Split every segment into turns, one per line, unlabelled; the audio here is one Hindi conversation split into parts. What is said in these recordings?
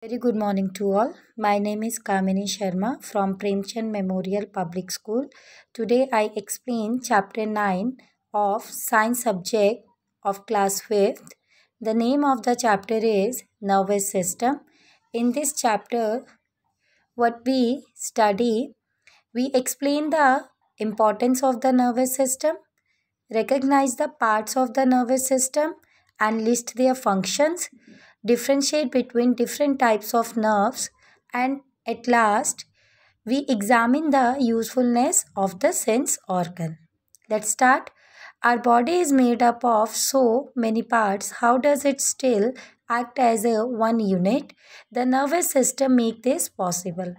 Very good morning to all. My name is Kamini Sharma from Premchand Memorial Public School. Today I explain chapter 9 of science subject of class 5th. The name of the chapter is nervous system. In this chapter, what we study, we explain the importance of the nervous system, recognize the parts of the nervous system and list their functions, differentiate between different types of nerves, and at last, we examine the usefulness of the sense organ. Let's start. Our body is made up of so many parts. How does it still act as a one unit? The nervous system make this possible.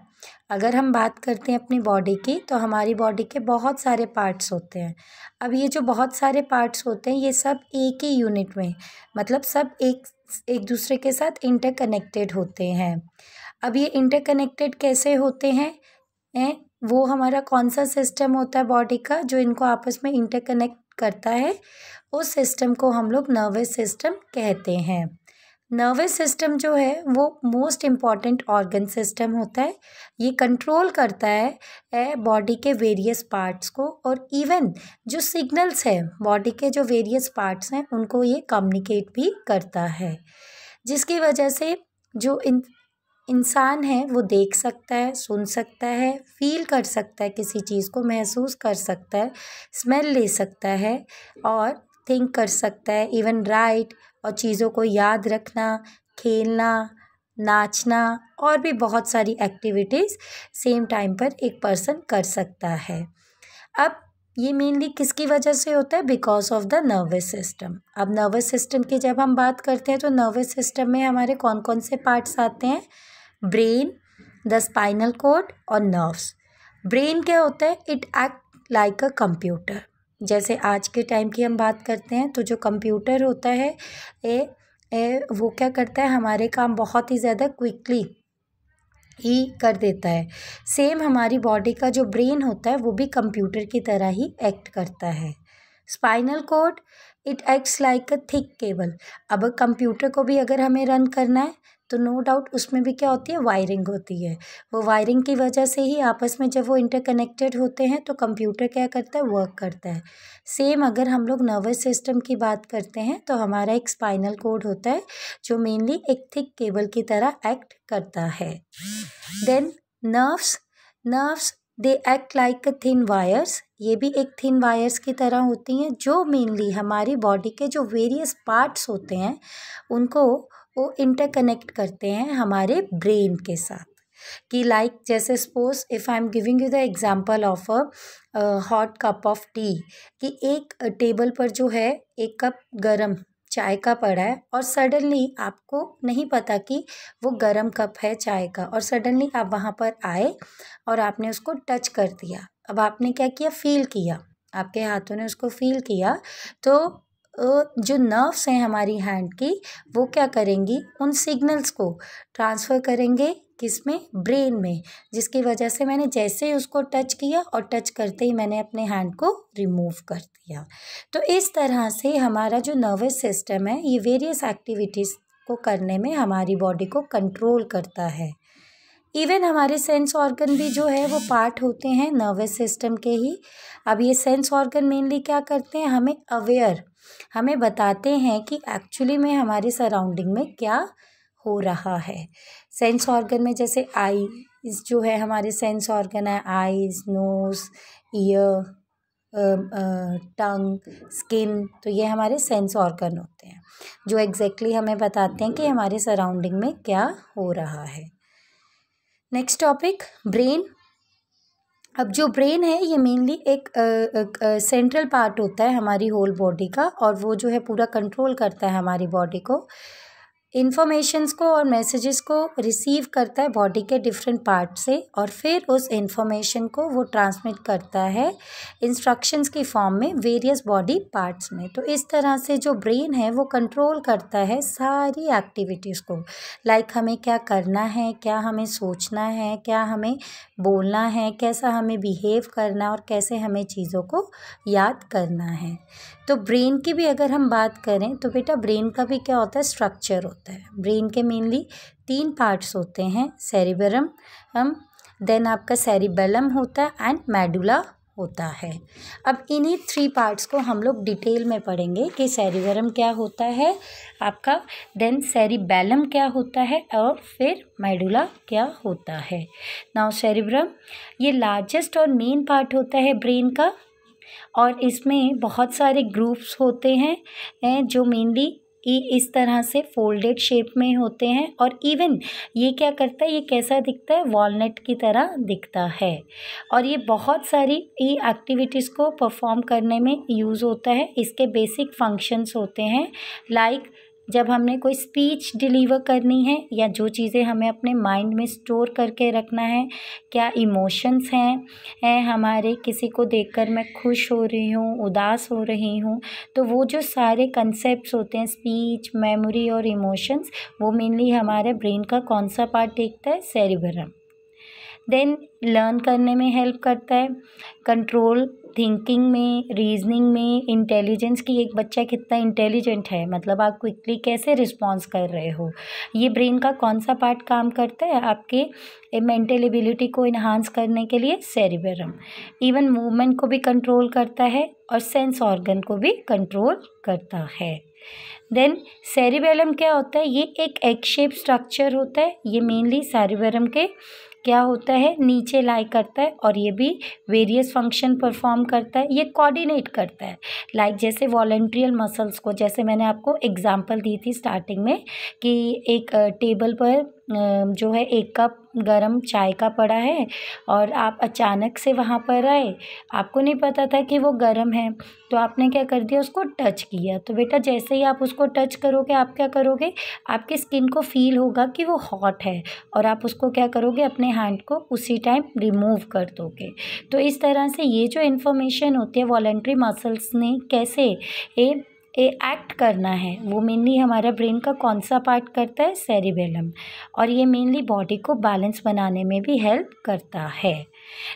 अगर हम बात करते हैं अपनी बॉडी की तो हमारी बॉडी के बहुत सारे पार्ट्स होते हैं। अब ये जो बहुत सारे पार्ट्स होते हैं ये सब एक ही यूनिट में मतलब सब एक दूसरे के साथ इंटरकनेक्टेड होते हैं। अब ये इंटरकनेक्टेड कैसे होते हैं वो हमारा कौन सा सिस्टम होता है बॉडी का जो इनको आपस में इंटरकनेक्ट करता है, उस सिस्टम को हम लोग नर्वस सिस्टम कहते हैं। नर्वस सिस्टम जो है वो मोस्ट इम्पॉर्टेंट ऑर्गन सिस्टम होता है। ये कंट्रोल करता है बॉडी के वेरियस पार्ट्स को और इवन जो सिग्नल्स है बॉडी के जो वेरियस पार्ट्स हैं उनको ये कम्युनिकेट भी करता है, जिसकी वजह से जो इंसान है वो देख सकता है, सुन सकता है, फील कर सकता है, किसी चीज़ को महसूस कर सकता है, स्मेल ले सकता है और थिंक कर सकता है, इवन राइट और चीज़ों को याद रखना, खेलना, नाचना और भी बहुत सारी एक्टिविटीज़ सेम टाइम पर एक पर्सन कर सकता है। अब ये मेनली किसकी वजह से होता है? Because of the nervous system. अब नर्वस सिस्टम की जब हम बात करते हैं तो नर्वस सिस्टम में हमारे कौन कौन से पार्ट्स आते हैं? ब्रेन, द स्पाइनल कॉर्ड और नर्व्स। ब्रेन क्या होता है? It act like a computer. जैसे आज के टाइम की हम बात करते हैं तो जो कंप्यूटर होता है वो क्या करता है? हमारे काम बहुत ही ज़्यादा क्विकली ही कर देता है। सेम हमारी बॉडी का जो ब्रेन होता है वो भी कंप्यूटर की तरह ही एक्ट करता है। Spinal cord it acts like a thick cable. अब कंप्यूटर को भी अगर हमें रन करना है तो नो डाउट उसमें भी क्या होती है? वायरिंग होती है। वो वायरिंग की वजह से ही आपस में जब वो इंटरकनेक्टेड होते हैं तो कंप्यूटर क्या करता है? वर्क करता है। सेम अगर हम लोग नर्वस सिस्टम की बात करते हैं तो हमारा एक स्पाइनल कॉर्ड होता है जो मेनली एक थिक केबल की तरह एक्ट करता है। Then nerves they act like thin wires. ये भी एक थिन वायर्स की तरह होती हैं जो मेनली हमारी बॉडी के जो वेरियस पार्ट्स होते हैं उनको वो इंटरकनेक्ट करते हैं हमारे ब्रेन के साथ। कि लाइक जैसे suppose if I am giving you the example of a hot cup of T, कि एक टेबल पर जो है एक कप गरम चाय का पड़ा है और सडनली आपको नहीं पता कि वो गरम कप है चाय का, और सडनली आप वहाँ पर आए और आपने उसको टच कर दिया। अब आपने क्या किया? फील किया, आपके हाथों ने उसको फील किया। तो जो नर्व्स हैं हमारी हैंड की वो क्या करेंगी? उन सिग्नल्स को ट्रांसफ़र करेंगे किसमें? ब्रेन में, जिसकी वजह से मैंने जैसे ही उसको टच किया और टच करते ही मैंने अपने हैंड को रिमूव कर दिया। तो इस तरह से हमारा जो नर्वस सिस्टम है ये वेरियस एक्टिविटीज़ को करने में हमारी बॉडी को कंट्रोल करता है। इवन हमारे सेंस ऑर्गन भी जो है वो पार्ट होते हैं नर्वस सिस्टम के ही। अब ये सेंस ऑर्गन मेनली क्या करते हैं? हमें बताते हैं कि एक्चुअली में हमारे सराउंडिंग में क्या हो रहा है। सेंस ऑर्गन में जैसे आईज जो है हमारे सेंस ऑर्गन है, आईज, नोज़, ईयर, टंग, स्किन, तो ये हमारे सेंस ऑर्गन होते हैं जो एग्जैक्टली हमें बताते हैं कि हमारे सराउंडिंग में क्या हो रहा है। Next topic, brain. अब जो ब्रेन है ये मेनली एक सेंट्रल पार्ट होता है हमारी होल बॉडी का, और वो जो है पूरा कंट्रोल करता है हमारी बॉडी को, इन्फॉर्मेशंस को और मैसेजेस को रिसीव करता है बॉडी के डिफरेंट पार्ट से, और फिर उस इन्फॉर्मेशन को वो ट्रांसमिट करता है इंस्ट्रक्शंस की फॉर्म में वेरियस बॉडी पार्ट्स में। तो इस तरह से जो ब्रेन है वो कंट्रोल करता है सारी एक्टिविटीज़ को, लाइक हमें क्या करना है, क्या हमें सोचना है, क्या हमें बोलना है, कैसा हमें बिहेव करना और कैसे हमें चीज़ों को याद करना है। तो ब्रेन की भी अगर हम बात करें तो बेटा ब्रेन का भी क्या होता है, स्ट्रक्चर होता है। ब्रेन के मेनली 3 पार्ट्स होते हैं, सेरिबरम देन आपका सेरिबेलम होता है एंड मेडुला होता है। अब इन्हीं 3 पार्ट्स को हम लोग डिटेल में पढ़ेंगे कि सेरिबरम क्या होता है आपका, देन सेरिबेलम क्या होता है और फिर मेडुला क्या होता है। नाउ सेरिबरम ये लार्जेस्ट और मेन पार्ट होता है ब्रेन का, और इसमें बहुत सारे ग्रुप्स होते हैं जो मेनली इस तरह से फोल्डेड शेप में होते हैं। और इवन ये क्या करता है, ये कैसा दिखता है, वॉलनट की तरह दिखता है। और ये बहुत सारी एक्टिविटीज़ को परफॉर्म करने में यूज़ होता है। इसके बेसिक फंक्शंस होते हैं लाइक जब हमने कोई स्पीच डिलीवर करनी है या जो चीज़ें हमें अपने माइंड में स्टोर करके रखना है, क्या इमोशंस हैं हमारे, किसी को देखकर मैं खुश हो रही हूँ, उदास हो रही हूँ, तो वो जो सारे कंसेप्ट्स होते हैं स्पीच, मेमोरी और इमोशंस, वो मेनली हमारे ब्रेन का कौन सा पार्ट देखता है, सेरिबेलम। देन लर्न करने में हेल्प करता है, कंट्रोल थिंकिंग में, रीजनिंग में, इंटेलिजेंस की, एक बच्चा कितना इंटेलिजेंट है, मतलब आप क्विकली कैसे रिस्पॉन्स कर रहे हो, ये ब्रेन का कौन सा पार्ट काम करता है, आपके मेंटल एबिलिटी को इन्हांस करने के लिए, सेरिबेलम। इवन मूवमेंट को भी कंट्रोल करता है और सेंस ऑर्गन को भी कंट्रोल करता है। देन सेरिबेलम क्या होता है, ये एक एग शेप स्ट्रक्चर होता है। ये मेनली सेरिबेलम के क्या होता है, नीचे लाई करता है और ये भी वेरियस फंक्शन परफॉर्म करता है। ये कोऑर्डिनेट करता है लाइक जैसे वॉलंट्रियल मसल्स को, जैसे मैंने आपको एग्जांपल दी थी स्टार्टिंग में कि एक टेबल पर जो है 1 कप गरम चाय का पड़ा है और आप अचानक से वहाँ पर आए, आपको नहीं पता था कि वो गरम है, तो आपने क्या कर दिया, उसको टच किया। तो बेटा जैसे ही आप उसको टच करोगे, आप क्या करोगे, आपके स्किन को फील होगा कि वो हॉट है और आप उसको क्या करोगे, अपने हैंड को उसी टाइम रिमूव कर दोगे। तो इस तरह से ये जो इन्फॉर्मेशन होती है वॉलंटरी मसल्स ने कैसे एक्ट करना है, वो मेनली हमारा ब्रेन का कौन सा पार्ट करता है, सेरिबेलम। और ये मेनली बॉडी को बैलेंस बनाने में भी हेल्प करता है।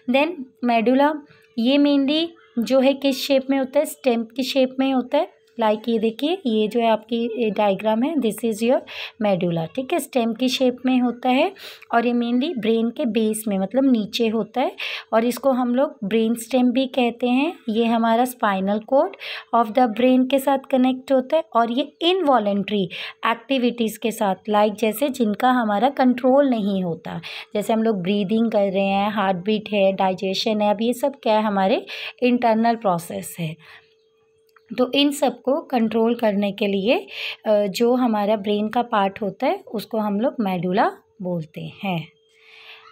देन मेडुला, ये मेनली जो है किस शेप में होता है, स्टेम की शेप में होता है। लाइक ये देखिए, ये जो है आपकी डायग्राम है, दिस इज़ योर मेडुला, ठीक है, स्टेम की शेप में होता है और ये मेनली ब्रेन के बेस में, मतलब नीचे होता है और इसको हम लोग ब्रेन स्टेम भी कहते हैं। ये हमारा spinal cord of the brain के साथ कनेक्ट होता है और ये इनवॉलेंट्री एक्टिविटीज़ के साथ, लाइक जैसे जिनका हमारा कंट्रोल नहीं होता, जैसे हम लोग ब्रीदिंग कर रहे हैं, हार्ट बीट है, डाइजेशन है, अब ये सब क्या है, हमारे इंटरनल प्रोसेस है। तो इन सब को कंट्रोल करने के लिए जो हमारा ब्रेन का पार्ट होता है उसको हम लोग मेडुला बोलते हैं।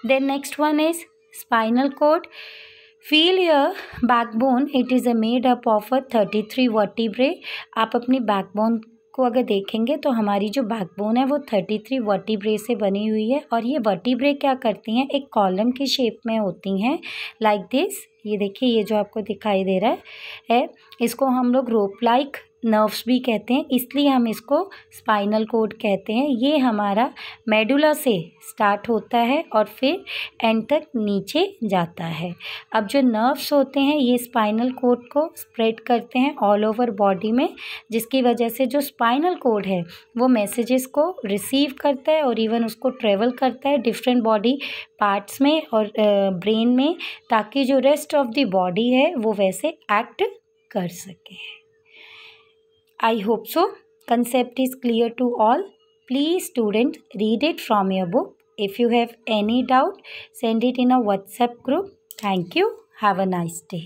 Then next one is spinal cord. Feel your backbone, it is made up of 33 vertebrae. आप अपनी बैकबोन को अगर देखेंगे तो हमारी जो बैकबोन है वो 33 वर्टिब्रे से बनी हुई है और ये वर्टिब्रे क्या करती हैं, एक कॉलम की शेप में होती हैं लाइक दिस। ये देखिए, ये जो आपको दिखाई दे रहा है इसको हम लोग रोप लाइक नर्व्स भी कहते हैं, इसलिए हम इसको स्पाइनल कॉर्ड कहते हैं। ये हमारा मेडुला से स्टार्ट होता है और फिर एंड तक नीचे जाता है। अब जो नर्व्स होते हैं ये स्पाइनल कॉर्ड को स्प्रेड करते हैं ऑल ओवर बॉडी में, जिसकी वजह से जो स्पाइनल कॉर्ड है वो मैसेजेस को रिसीव करता है और इवन उसको ट्रेवल करता है डिफरेंट बॉडी पार्ट्स में और ब्रेन में, ताकि जो रेस्ट ऑफ द बॉडी है वो वैसे एक्ट कर सके। I hope so. Concept is clear to all. Please students read it from your book. If you have any doubt, send it in a WhatsApp group. Thank you. Have a nice day.